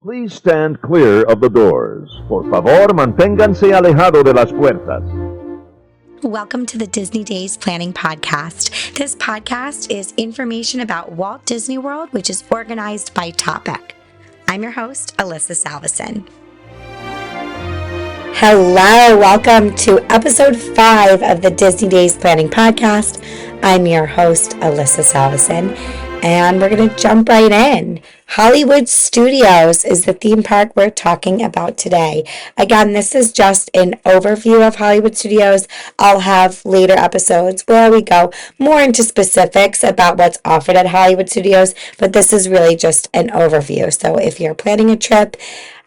Please stand clear of the doors. Por favor, manténganse alejado de las puertas. Welcome to the Disney Days Planning Podcast. This podcast is information about Walt Disney World, which is organized by topic. I'm your host, Alyssa Salveson. Hello, welcome to episode 5 of the Disney Days Planning Podcast. I'm your host, Alyssa Salveson, and we're going to jump right in. Hollywood Studios is the theme park we're talking about today. Again, this is just an overview of Hollywood Studios. I'll have later episodes where we go more into specifics about what's offered at Hollywood Studios, but this is really just an overview. So if you're planning a trip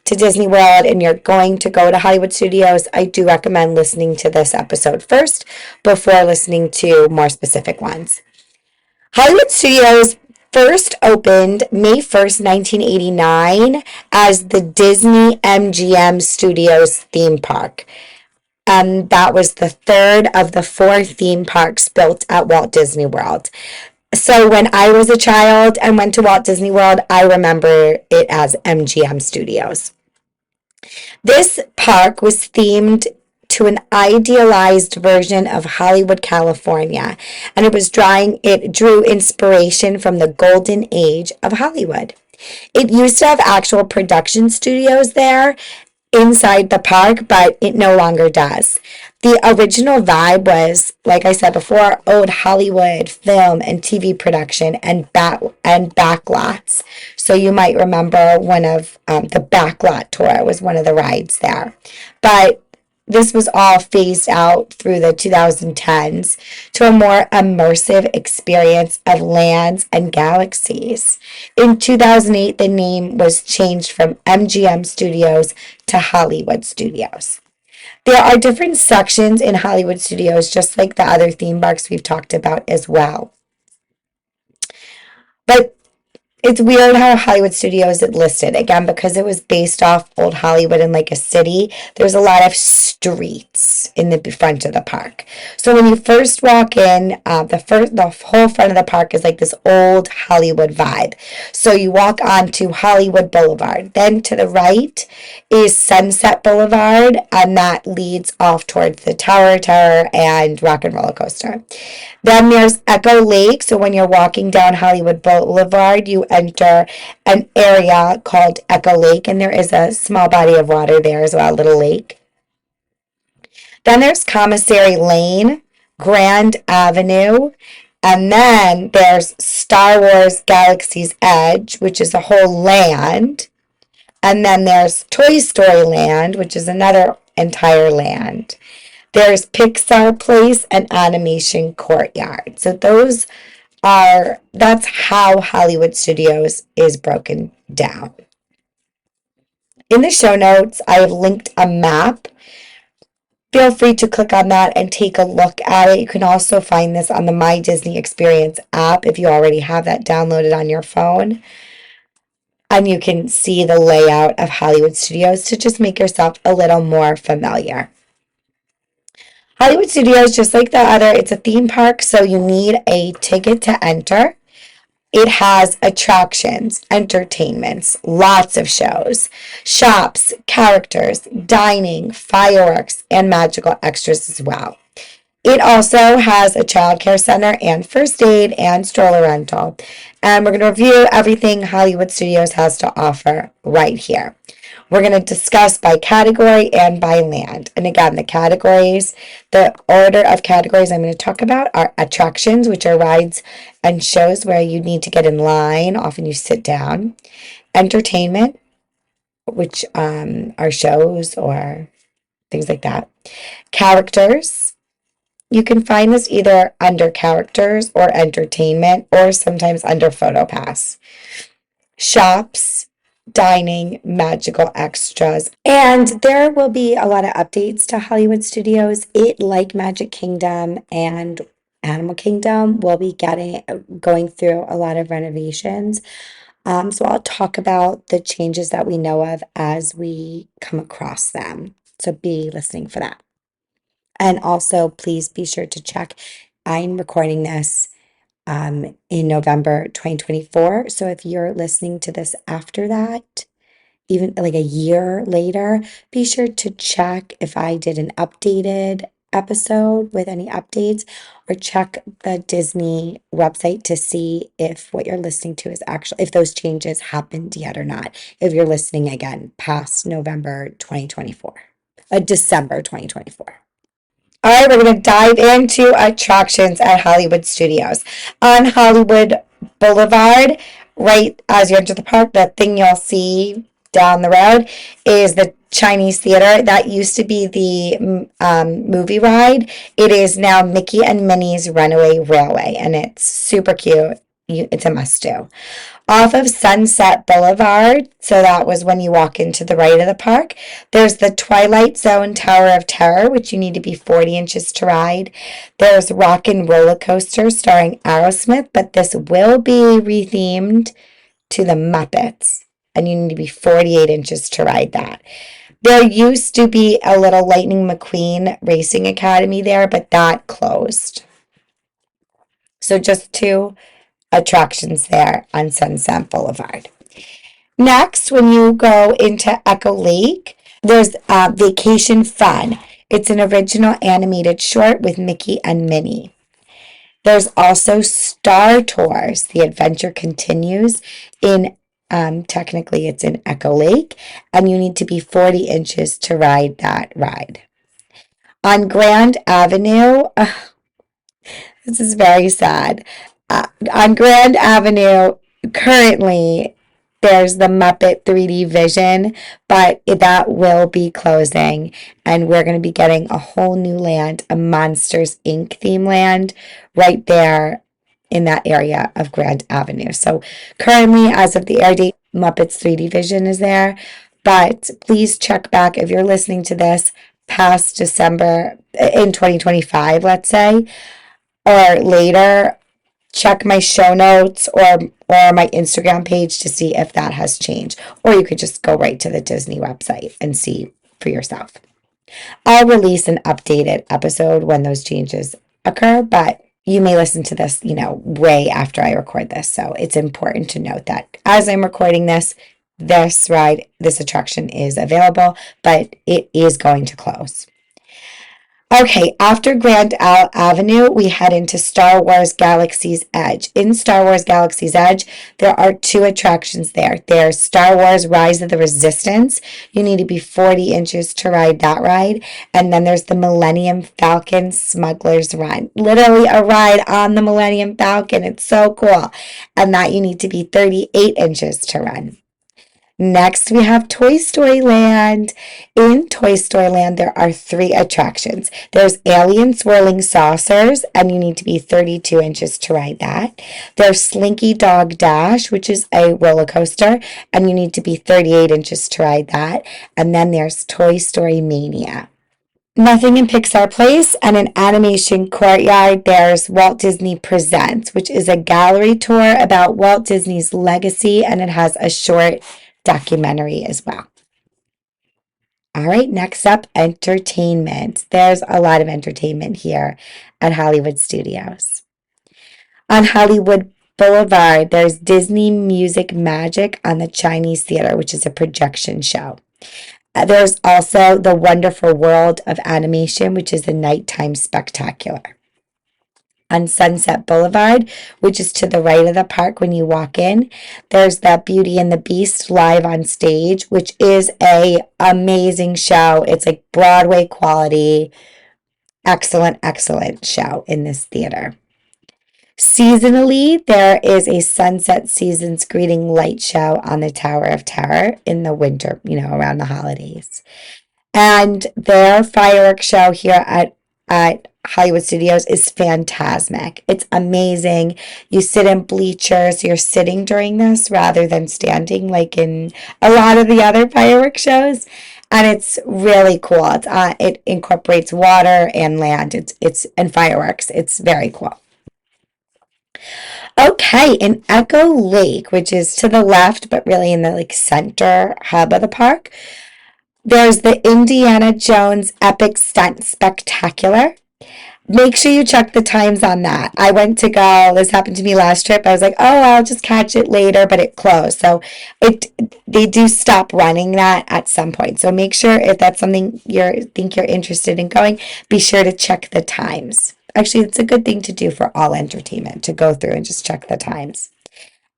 to Disney World and you're going to go to Hollywood Studios, I do recommend listening to this episode first before listening to more specific ones. Hollywood Studios first opened May 1st, 1989 as the Disney MGM Studios theme park. That was the third of the 4 theme parks built at Walt Disney World. So when I was a child and went to Walt Disney World, I remember it as MGM Studios. This park was themed to an idealized version of Hollywood, California, and it drew inspiration from the golden age of Hollywood. It used to have actual production studios there inside the park, but it no longer does. The original vibe was, like I said before, old Hollywood film and TV production and backlots. So you might remember one of the backlot tour was one of the rides there. But this was all phased out through the 2010s to a more immersive experience of lands and galaxies. In 2008, the name was changed from MGM Studios to Hollywood Studios. There are different sections in Hollywood Studios, just like the other theme parks we've talked about as well. But it's weird how Hollywood Studios is listed. Again, because it was based off old Hollywood in like a city, there's a lot of streets in the front of the park. So when you first walk in, the whole front of the park is like this old Hollywood vibe. So you walk onto Hollywood Boulevard. Then to the right is Sunset Boulevard, and that leads off towards the Tower and Rock and Roller Coaster. Then there's Echo Lake. So when you're walking down Hollywood Boulevard, you enter an area called Echo Lake, and there is a small body of water there as well, a little lake. Then there's Commissary Lane, Grand Avenue, and then there's Star Wars Galaxy's Edge, which is a whole land. And then there's Toy Story Land, which is another entire land. There's Pixar Place and Animation Courtyard. So that's how Hollywood Studios is broken down. In the show notes, I have linked a map. Feel free to click on that and take a look at it. You can also find this on the My Disney Experience app if you already have that downloaded on your phone. And you can see the layout of Hollywood Studios to just make yourself a little more familiar. Hollywood Studios, just like the other, it's a theme park, so you need a ticket to enter. It has attractions, entertainments, lots of shows, shops, characters, dining, fireworks, and magical extras as well. It also has a childcare center and first aid and stroller rental. And we're going to review everything Hollywood Studios has to offer right here. We're going to discuss by category and by land. And again, the order of categories I'm going to talk about are attractions, which are rides and shows where you need to get in line. Often you sit down. Entertainment, which are shows or things like that. Characters. You can find this either under characters or entertainment or sometimes under PhotoPass. Shops, dining, magical extras. And there will be a lot of updates to Hollywood Studios. It, like Magic Kingdom and Animal Kingdom, will be going through a lot of renovations. So I'll talk about the changes that we know of as we come across them. So be listening for that. And also, please be sure to check. I'm recording this in November 2024. So if you're listening to this after that, even like a year later, be sure to check if I did an updated episode with any updates, or check the Disney website to see if what you're listening to is actually, if those changes happened yet or not, if you're listening again past November 2024, December 2024. All right, we're going to dive into attractions at Hollywood Studios. On Hollywood Boulevard, right as you enter the park, the thing you'll see down the road is the Chinese Theater. That used to be the movie ride. It is now Mickey and Minnie's Runaway Railway, and it's super cute. It's a must do. Off of Sunset Boulevard, so that was when you walk into the right of the park, there's the Twilight Zone Tower of Terror, which you need to be 40 inches to ride. There's Rock and Roller Coaster starring Aerosmith, but this will be rethemed to the Muppets, and you need to be 48 inches to ride that. There used to be a little Lightning McQueen Racing Academy there, but that closed. So just two attractions there on Sunset Boulevard. Next, when you go into Echo Lake, there's Vacation Fun. It's an original animated short with Mickey and Minnie. There's also Star Tours. The adventure continues in, technically it's in Echo Lake, and you need to be 40 inches to ride that ride. On Grand Avenue, this is very sad. On Grand Avenue, currently, there's the Muppet 3D Vision, but that will be closing, and we're going to be getting a whole new land, a Monsters Inc. theme land, right there in that area of Grand Avenue. So currently, as of the air date, Muppets 3D Vision is there, but please check back if you're listening to this past December in 2025, let's say, or later. Check my show notes or my Instagram page to see if that has changed. Or you could just go right to the Disney website and see for yourself. I'll release an updated episode when those changes occur, but you may listen to this, way after I record this. So it's important to note that as I'm recording this attraction is available, but it is going to close. Okay, after Grand Avenue, we head into Star Wars Galaxy's Edge. In Star Wars Galaxy's Edge, there are two attractions there. There's Star Wars Rise of the Resistance. You need to be 40 inches to ride that ride. And then there's the Millennium Falcon Smuggler's Run. Literally a ride on the Millennium Falcon. It's so cool. And that you need to be 38 inches to run. Next, we have Toy Story Land. In Toy Story Land, there are three attractions. There's Alien Swirling Saucers, and you need to be 32 inches to ride that. There's Slinky Dog Dash, which is a roller coaster, and you need to be 38 inches to ride that. And then there's Toy Story Mania. Nothing in Pixar Place, and in Animation Courtyard, there's Walt Disney Presents, which is a gallery tour about Walt Disney's legacy, and it has a short documentary as well. All right, next up, entertainment. There's a lot of entertainment here at Hollywood Studios. On Hollywood Boulevard, there's Disney Music Magic on the Chinese Theater, which is a projection show. There's also The Wonderful World of Animation, which is a nighttime spectacular. On Sunset Boulevard, which is to the right of the park when you walk in, there's the Beauty and the Beast live on stage, which is a amazing show. It's like Broadway quality, excellent show in this theater. Seasonally, there is a Sunset Seasons Greeting Light Show on the Tower of Terror in the winter, around the holidays. And their fireworks show here at Hollywood Studios is fantastic. It's amazing. You sit in bleachers. You're sitting during this rather than standing like in a lot of the other fireworks shows. And it's really cool. It incorporates water and land. It's and fireworks. It's very cool. Okay, in Echo Lake, which is to the left, but really in the center hub of the park, there's the Indiana Jones Epic Stunt Spectacular. Make sure you check the times on that. I went to go, this happened to me last trip. I was like, oh, I'll just catch it later, but it closed. So they do stop running that at some point. So make sure if that's something think you're interested in going, be sure to check the times. Actually, it's a good thing to do for all entertainment, to go through and just check the times.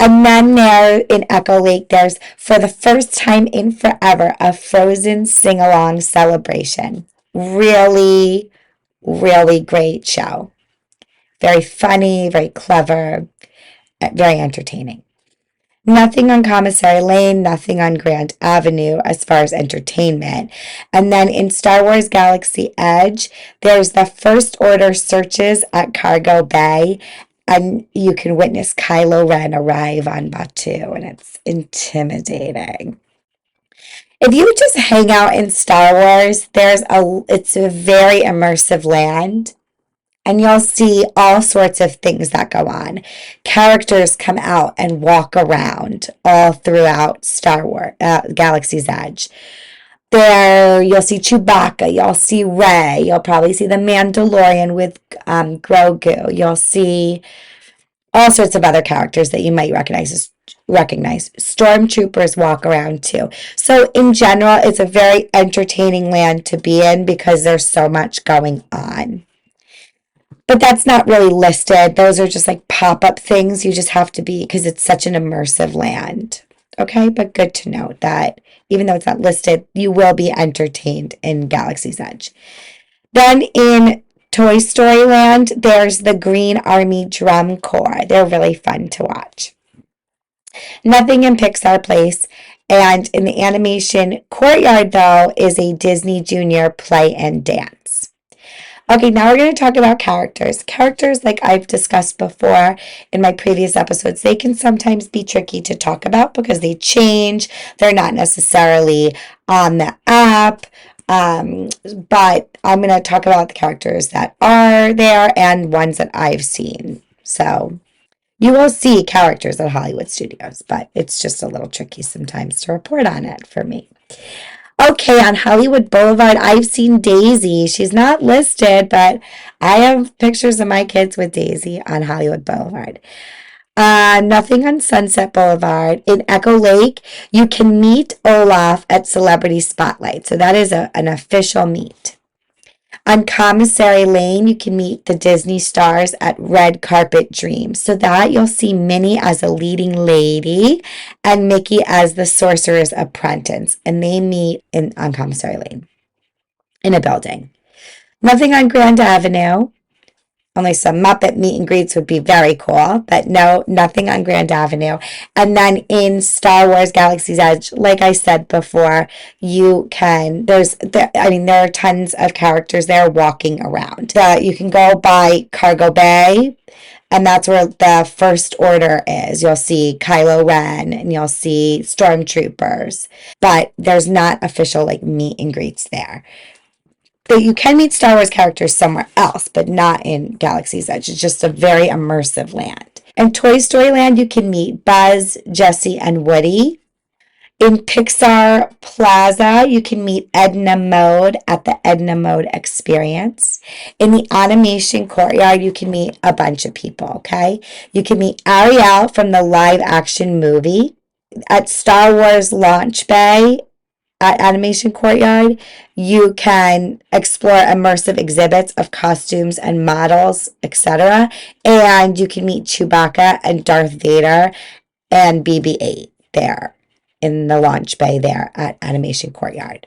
And then there in Echo Lake, there's, for the first time in forever, a Frozen sing-along celebration. Really, really great show. Very funny, very clever, very entertaining. Nothing on Commissary Lane, nothing on Grand Avenue as far as entertainment. And then in Star Wars Galaxy Edge, there's the First Order searches at Cargo Bay, and you can witness Kylo Ren arrive on Batuu, and it's intimidating. If you just hang out in Star Wars, it's a very immersive land. And you'll see all sorts of things that go on. Characters come out and walk around all throughout Star Wars, Galaxy's Edge. There, you'll see Chewbacca, you'll see Rey, you'll probably see the Mandalorian with Grogu. You'll see all sorts of other characters that you might recognize. Stormtroopers walk around too. So in general, it's a very entertaining land to be in because there's so much going on. But that's not really listed. Those are just like pop-up things. You just have to be, because it's such an immersive land. Okay, but good to note that even though it's not listed, you will be entertained in Galaxy's Edge. Then in Toy Story Land, there's the Green Army Drum Corps. They're really fun to watch. Nothing in Pixar Place. And in the animation courtyard, though, is a Disney Junior play and dance. Okay, now we're going to talk about characters. Characters, like I've discussed before in my previous episodes, they can sometimes be tricky to talk about because they change. They're not necessarily on the app. But I'm going to talk about the characters that are there and ones that I've seen. So you will see characters at Hollywood Studios, but it's just a little tricky sometimes to report on it for me. Okay, on Hollywood Boulevard, I've seen Daisy. She's not listed, but I have pictures of my kids with Daisy on Hollywood Boulevard. Nothing on Sunset Boulevard. In Echo Lake, you can meet Olaf at Celebrity Spotlight. So that is an official meet. On Commissary Lane, you can meet the Disney stars at Red Carpet Dreams. So that you'll see Minnie as a leading lady and Mickey as the sorcerer's apprentice. And they meet on Commissary Lane in a building. Nothing on Grand Avenue. Only some Muppet meet and greets would be very cool, but no, nothing on Grand Avenue. And then in Star Wars Galaxy's Edge, like I said before, there are tons of characters there walking around. You can go by Cargo Bay, and that's where the First Order is. You'll see Kylo Ren, and you'll see Stormtroopers, but there's not official meet and greets there. You can meet Star Wars characters somewhere else, but not in Galaxy's Edge. It's just a very immersive land. In Toy Story Land, you can meet Buzz, Jessie, and Woody. In Pixar Plaza, you can meet Edna Mode at the Edna Mode Experience. In the Animation Courtyard, you can meet a bunch of people, okay? You can meet Ariel from the live action movie. At Star Wars Launch Bay, at Animation Courtyard, you can explore immersive exhibits of costumes and models, etc. And you can meet Chewbacca and Darth Vader and BB-8 there in the launch bay there at Animation Courtyard.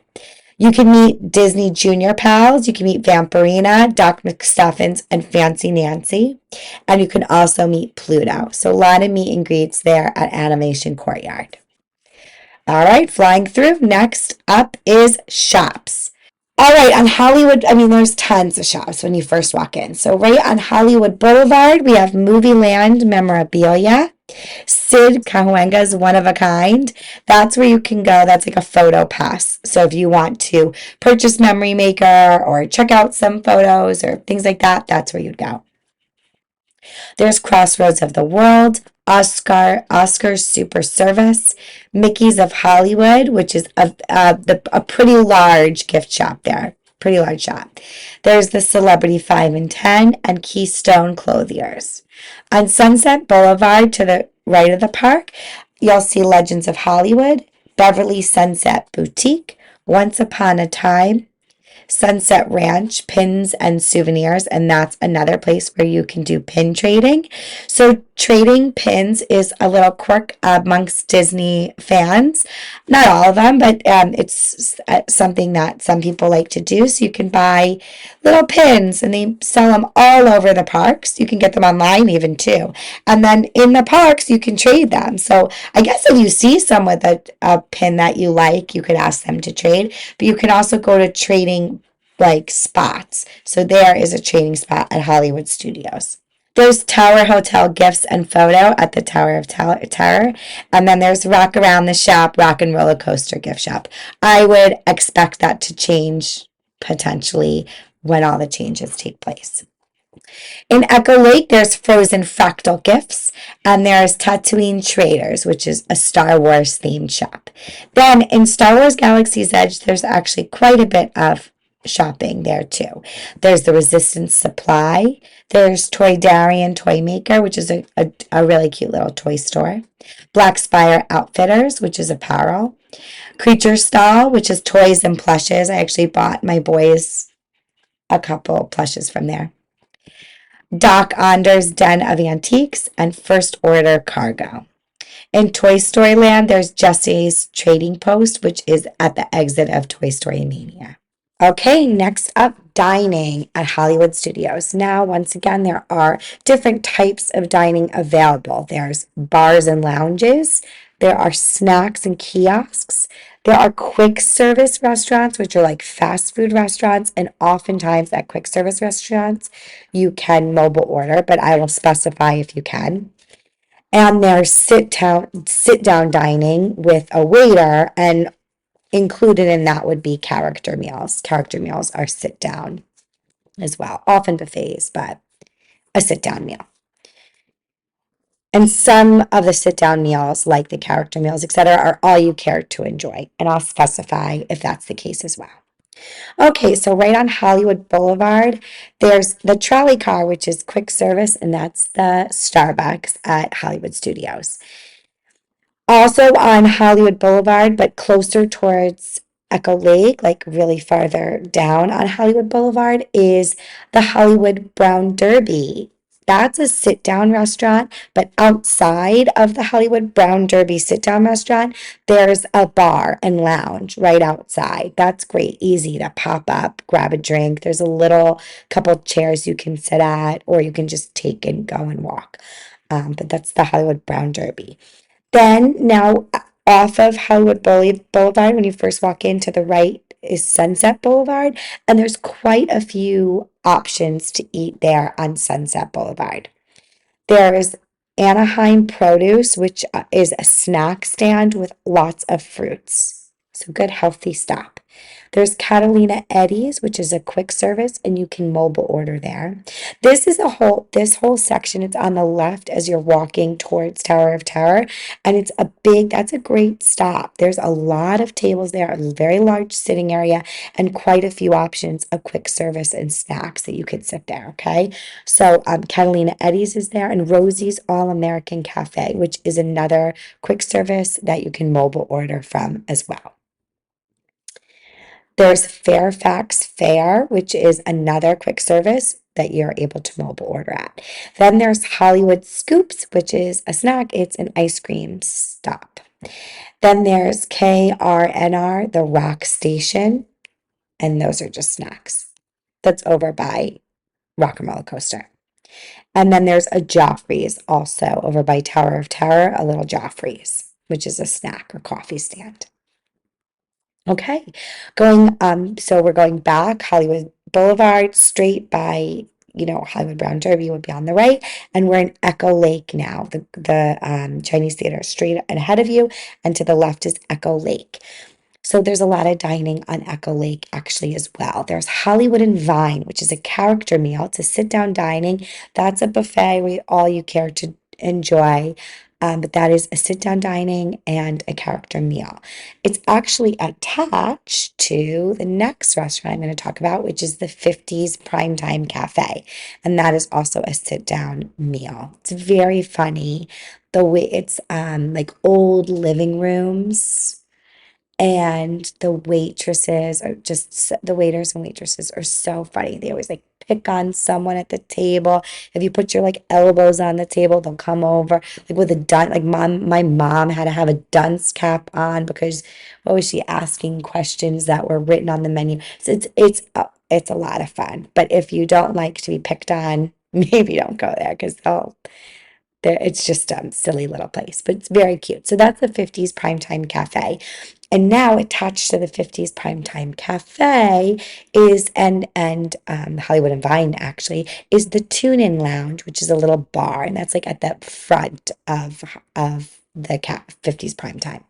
You can meet Disney Junior pals. You can meet Vampirina, Doc McStuffins, and Fancy Nancy. And you can also meet Pluto. So a lot of meet and greets there at Animation Courtyard. All right, flying through. Next up is shops. All right, on Hollywood, there's tons of shops when you first walk in. So right on Hollywood Boulevard, we have Movie Land memorabilia. Sid Cahuenga's One of a Kind. That's where you can go. That's like a photo pass. So if you want to purchase Memory Maker or check out some photos or things like that, that's where you'd go. There's Crossroads of the World, Oscar's Super Service, Mickey's of Hollywood, which is a pretty large gift shop there. pretty large shop. There's the Celebrity 5 and 10 and Keystone Clothiers. On Sunset Boulevard to the right of the park, you'll see Legends of Hollywood, Beverly Sunset Boutique, Once Upon a Time, Sunset Ranch pins and souvenirs, and that's another place where you can do pin trading. So, trading pins is a little quirk amongst Disney fans. Not all of them, but it's something that some people like to do. So, you can buy little pins and they sell them all over the parks. You can get them online even too. And then in the parks, you can trade them. So, I guess if you see someone with a pin that you like, you could ask them to trade, but you can also go to trading like spots. So there is a trading spot at Hollywood Studios. There's Tower Hotel Gifts and Photo at the Tower of Terror. And then there's Rock Around the Shop, Rock and Roller Coaster Gift Shop. I would expect that to change potentially when all the changes take place. In Echo Lake, there's Frozen Fractal Gifts, and there's Tatooine Traders, which is a Star Wars themed shop. Then in Star Wars Galaxy's Edge, there's actually quite a bit of shopping there too. There's the Resistance Supply. There's Toy Darien Toy Maker, which is a really cute little toy store. Black Spire Outfitters, which is apparel. Creature Stall, which is toys and plushes. I actually bought my boys a couple plushes from there. Doc Onder's Den of Antiques and First Order Cargo. In Toy Story Land, there's Jesse's Trading Post, which is at the exit of Toy Story Mania. Okay, next up, dining at Hollywood Studios. Now, once again, there are different types of dining available. There's bars and lounges. There are snacks and kiosks. There are quick service restaurants, which are like fast food restaurants. And oftentimes at quick service restaurants, you can mobile order, but I will specify if you can. And there's sit down dining with a waiter, and included in that would be character meals. Character meals are sit down as well, often buffets, but a sit down meal. And some of the sit down meals, like the character meals, etc., are all you care to enjoy. And I'll specify if that's the case as well. Okay, so right on Hollywood Boulevard, there's the trolley car, which is quick service, and that's the Starbucks at Hollywood Studios. Also on Hollywood Boulevard, but closer towards Echo Lake, like really farther down on Hollywood Boulevard, is the Hollywood Brown Derby. That's a sit-down restaurant, but outside of the Hollywood Brown Derby sit-down restaurant, there's a bar and lounge right outside. That's great, easy to pop up, grab a drink. There's a little couple chairs you can sit at, or you can just take and go and walk. But that's the Hollywood Brown Derby. Then now off of Hollywood Boulevard, when you first walk in, to the right is Sunset Boulevard, and there's quite a few options to eat there on Sunset Boulevard. There's Anaheim Produce, which is a snack stand with lots of fruits. So good, healthy stop. There's Catalina Eddie's, which is a quick service, and you can mobile order there. This whole section, it's on the left as you're walking towards Tower of Terror, and that's a great stop. There's a lot of tables there, a very large sitting area, and quite a few options of quick service and snacks that you could sit there, okay? So Catalina Eddie's is there, and Rosie's All American Cafe, which is another quick service that you can mobile order from as well. There's Fairfax Fair, which is another quick service that you're able to mobile order at. Then there's Hollywood Scoops, which is a snack. It's an ice cream stop. Then there's KRNR, the Rock Station, and those are just snacks. That's over by Rock and Roller Coaster. And then there's a Joffrey's also over by Tower of Terror, a little Joffrey's, which is a snack or coffee stand. Okay, so we're going back Hollywood Boulevard, straight by, Hollywood Brown Derby would be on the right, and we're in Echo Lake now, the Chinese theater straight ahead of you, and to the left is Echo Lake. So there's a lot of dining on Echo Lake actually as well. There's Hollywood and Vine, which is a character meal. It's a sit-down dining. That's a buffet with all you care to enjoy. But that is a sit-down dining and a character meal. It's actually attached to the next restaurant I'm going to talk about, which is the 50s Primetime Cafe. And that is also a sit-down meal. It's very funny. The way it's like old living rooms, and the waitresses are just the waiters and waitresses are so funny. They always like pick on someone at the table. If you put your like elbows on the table, they'll come over like with a dun like my mom had to have a dunce cap on because what was she asking questions that were written on the menu. So it's a lot of fun. But if you don't like to be picked on, maybe don't go there because they'll there, it's just a silly little place, but it's very cute. So that's the 50s Primetime Cafe. And now attached to the 50s Primetime Cafe is Hollywood and Vine actually is the Tune-In Lounge, which is a little bar, and that's like at the front of the 50s Primetime.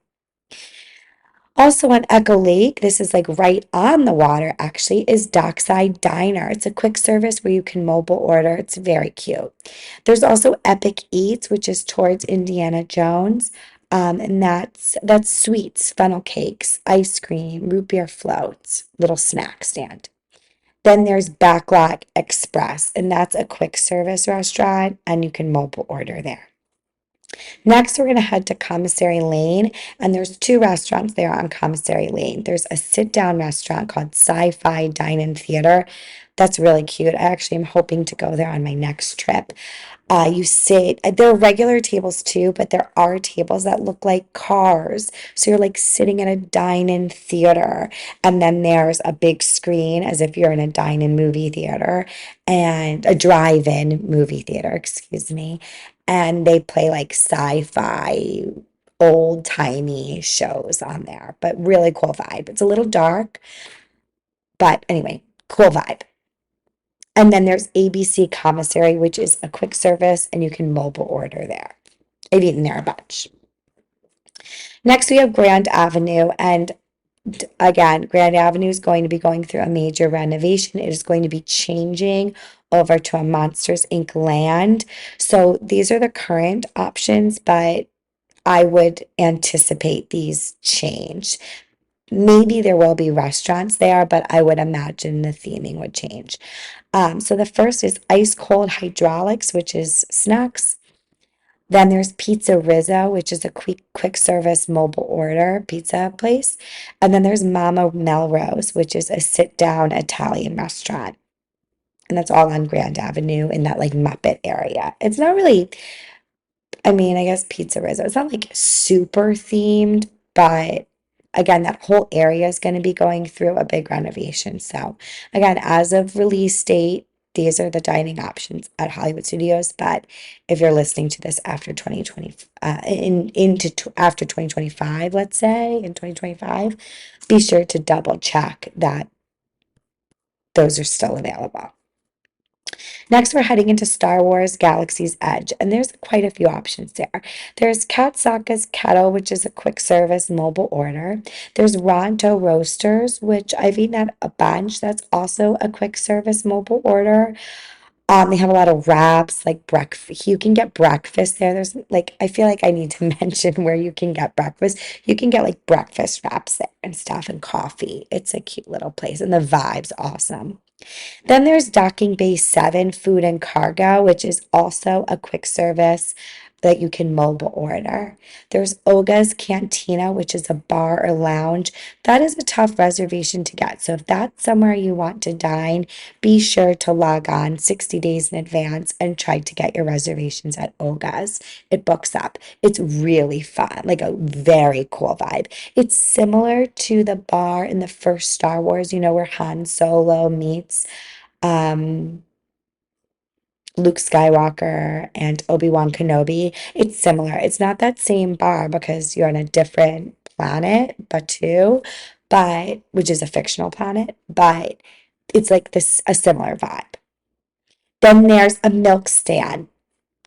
Also on Echo Lake, this is like right on the water actually, is Dockside Diner. It's a quick service where you can mobile order. It's very cute. There's also Epic Eats, which is towards Indiana Jones. And that's sweets, funnel cakes, ice cream, root beer floats, little snack stand. Then there's Backlot Express, and that's a quick service restaurant, and you can mobile order there. Next, we're going to head to Commissary Lane, and there's two restaurants there on Commissary Lane. There's a sit-down restaurant called Sci-Fi Dine-In Theater. That's really cute. I actually am hoping to go there on my next trip. You sit, there are regular tables too, but there are tables that look like cars. So you're like sitting in a dine-in theater, and then there's a big screen as if you're in a dine-in movie theater and a drive-in movie theater, excuse me. And they play like sci-fi, old-timey shows on there, but really cool vibe. It's a little dark, but anyway, cool vibe. And then there's ABC Commissary, which is a quick service, and you can mobile order there. I've eaten there a bunch. Next, we have Grand Avenue, and again, Grand Avenue is going to be going through a major renovation. It is going to be changing over to a Monsters Inc. land. So these are the current options, but I would anticipate these change. Maybe there will be restaurants there, but I would imagine the theming would change. So the first is Ice Cold Hydraulics, which is snacks. Then there's Pizza Rizzo, which is a quick service mobile order pizza place. And then there's Mama Melrose, which is a sit down Italian restaurant. And that's all on Grand Avenue in that like Muppet area. It's not really, I mean, I guess Pizza Rizzo. It's not like super themed, but again, that whole area is going to be going through a big renovation. So, again, as of release date, these are the dining options at Hollywood Studios. But if you're listening to this after 2020, after 2025, let's say in 2025, be sure to double check that those are still available. Next, we're heading into Star Wars Galaxy's Edge, and there's quite a few options there. There's Katsaka's Kettle, which is a quick service mobile order. There's Ronto Roasters, which I've eaten at a bunch. That's also a quick service mobile order. They have a lot of wraps, like breakfast. You can get breakfast there. There's like, I feel like I need to mention where you can get breakfast. You can get like breakfast wraps there and stuff and coffee. It's a cute little place, and the vibe's awesome. Then there's Docking Bay 7 Food and Cargo, which is also a quick service that you can mobile order. There's Oga's Cantina, which is a bar or lounge. That is a tough reservation to get. So if that's somewhere you want to dine, be sure to log on 60 days in advance and try to get your reservations at Oga's. It books up. It's really fun, like a very cool vibe. It's similar to the bar in the first Star Wars, where Han Solo meets um Luke Skywalker and Obi-Wan Kenobi. It's similar. It's not that same bar because you're on a different planet, but which is a fictional planet, but it's like this a similar vibe. Then there's a milk stand.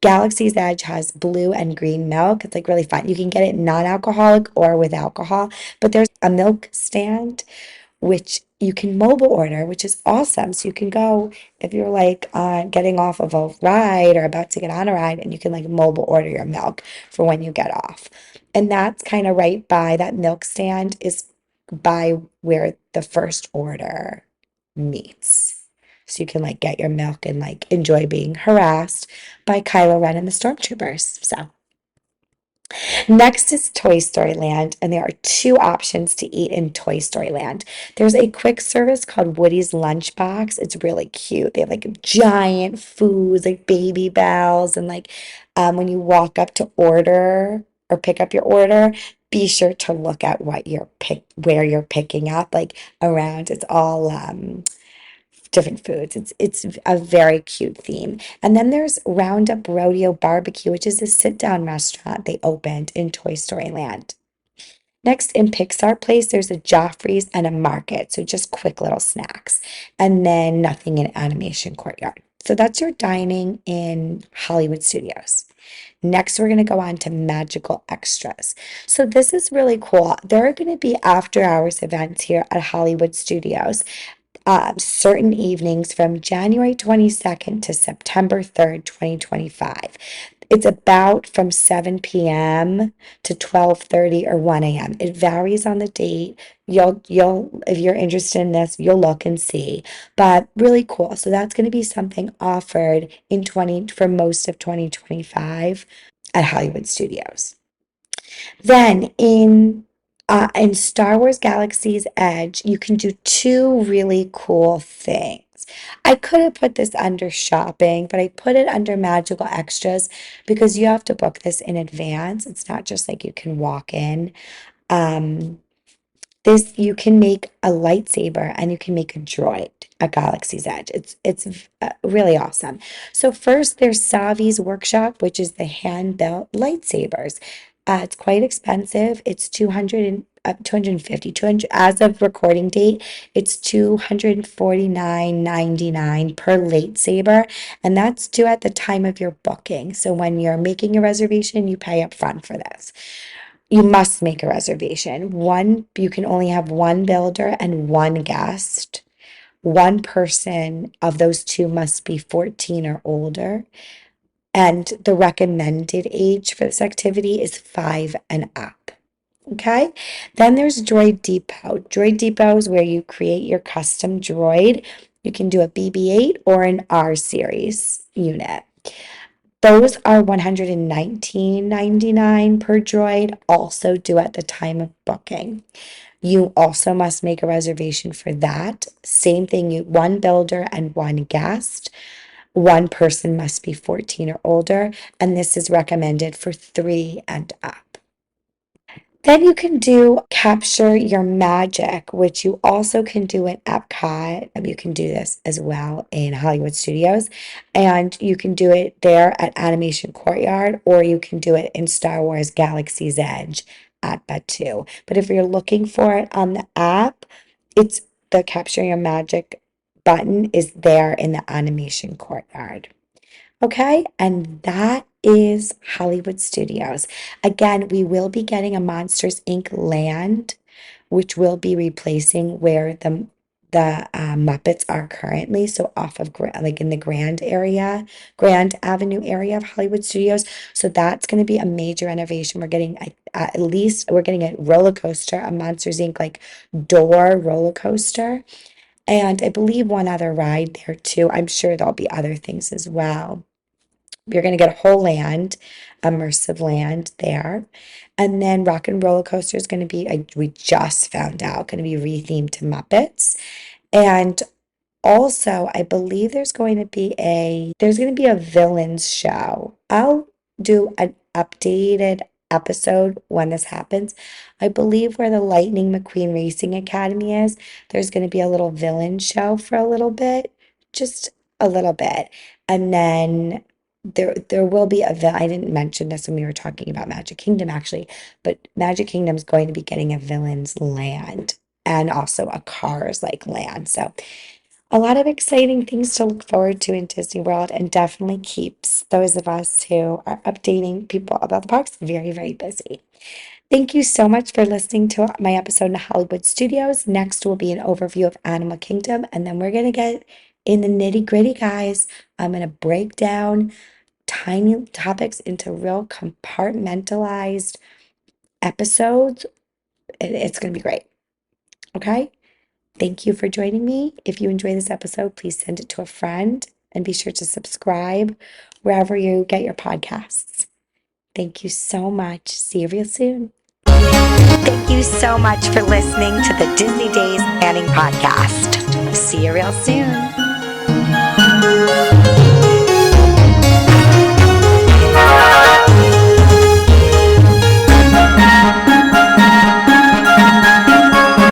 Galaxy's Edge has blue and green milk. It's like really fun. You can get it non-alcoholic or with alcohol, but there's a milk stand which you can mobile order, which is awesome. So you can go if you're like getting off of a ride or about to get on a ride, and you can like mobile order your milk for when you get off. And that's kind of right by that milk stand is by where the first order meets. So you can like get your milk and like enjoy being harassed by Kylo Ren and the stormtroopers. So next is Toy Story Land, and there are two options to eat in Toy Story Land. There's a quick service called Woody's Lunchbox. It's really cute. They have like giant foods, like baby bells, and like when you walk up to order or pick up your order, be sure to look at what you're where you're picking up, like around. It's all different foods. It's a very cute theme. And then there's Roundup Rodeo Barbecue, which is a sit-down restaurant they opened in Toy Story Land. Next, in Pixar Place, there's a Joffrey's and a market, so just quick little snacks. And then nothing in Animation Courtyard. So that's your dining in Hollywood Studios. Next, we're going to go on to Magical Extras. So this is really cool. There are going to be after hours events here at Hollywood Studios certain evenings from January 22nd to September 3rd, 2025. It's about from 7 p.m. to 12:30 or 1 a.m. It varies on the date. You'll if you're interested in this, you'll look and see. But really cool. So that's going to be something offered in 20 for most of 2025 at Hollywood Studios. Then in Star Wars Galaxy's Edge, you can do two really cool things. I could have put this under shopping, but I put it under magical extras because you have to book this in advance. It's not just like you can walk in. Um, this you can make a lightsaber and you can make a droid at Galaxy's Edge. It's really awesome. So first there's Savi's workshop, which is the hand built lightsabers. It's quite expensive. It's 200 and 250 200 as of recording date. It's 249.99 per lightsaber, and that's due at the time of your booking. So when you're making a reservation, you pay up front for this. You must make a reservation. You can only have one builder and one guest. One person of those two must be 14 or older. And the recommended age for this activity is 5 and up. Okay. Then there's Droid Depot. Droid Depot is where you create your custom droid. You can do a BB-8 or an R series unit. Those are $119.99 per droid, also due at the time of booking. You also must make a reservation for that. Same thing, one builder and one guest. One person must be 14 or older, and this is recommended for 3 and up. Then you can do Capture Your Magic, which you also can do in Epcot. You can do this as well in Hollywood Studios. And you can do it there at Animation Courtyard, or you can do it in Star Wars Galaxy's Edge at Batu. But if you're looking for it on the app, it's the Capture Your Magic button is there in the Animation Courtyard. Okay, and that is Hollywood Studios. Again, we will be getting a Monsters Inc. land, which will be replacing where the Muppets are currently. So off of like in the Grand Avenue area of Hollywood Studios. So that's going to be a major renovation. We're getting at least we're getting a roller coaster, a Monsters Inc. like door roller coaster, and I believe one other ride there too. I'm sure there'll be other things as well. You're going to get a whole land, immersive land there. And then Rock and Roller Coaster is going to be, we just found out, going to be rethemed to Muppets. And also, I believe there's going to be a villains show. I'll do an updated episode when this happens. I believe where the Lightning McQueen Racing Academy is, there's going to be a little villain show for a little bit, just a little bit. And then there will be I didn't mention this when we were talking about Magic Kingdom actually, but Magic Kingdom is going to be getting a villains land and also a Cars like land. So a lot of exciting things to look forward to in Disney World, and definitely keeps those of us who are updating people about the parks very, very busy. Thank you so much for listening to my episode in Hollywood Studios. Next will be an overview of Animal Kingdom, and then we're going to get in the nitty gritty, guys. I'm going to break down tiny topics into real compartmentalized episodes. It's going to be great. Okay? Thank you for joining me. If you enjoy this episode, please send it to a friend and be sure to subscribe wherever you get your podcasts. Thank you so much. See you real soon. Thank you so much for listening to the Disney Days Planning Podcast. See you real soon.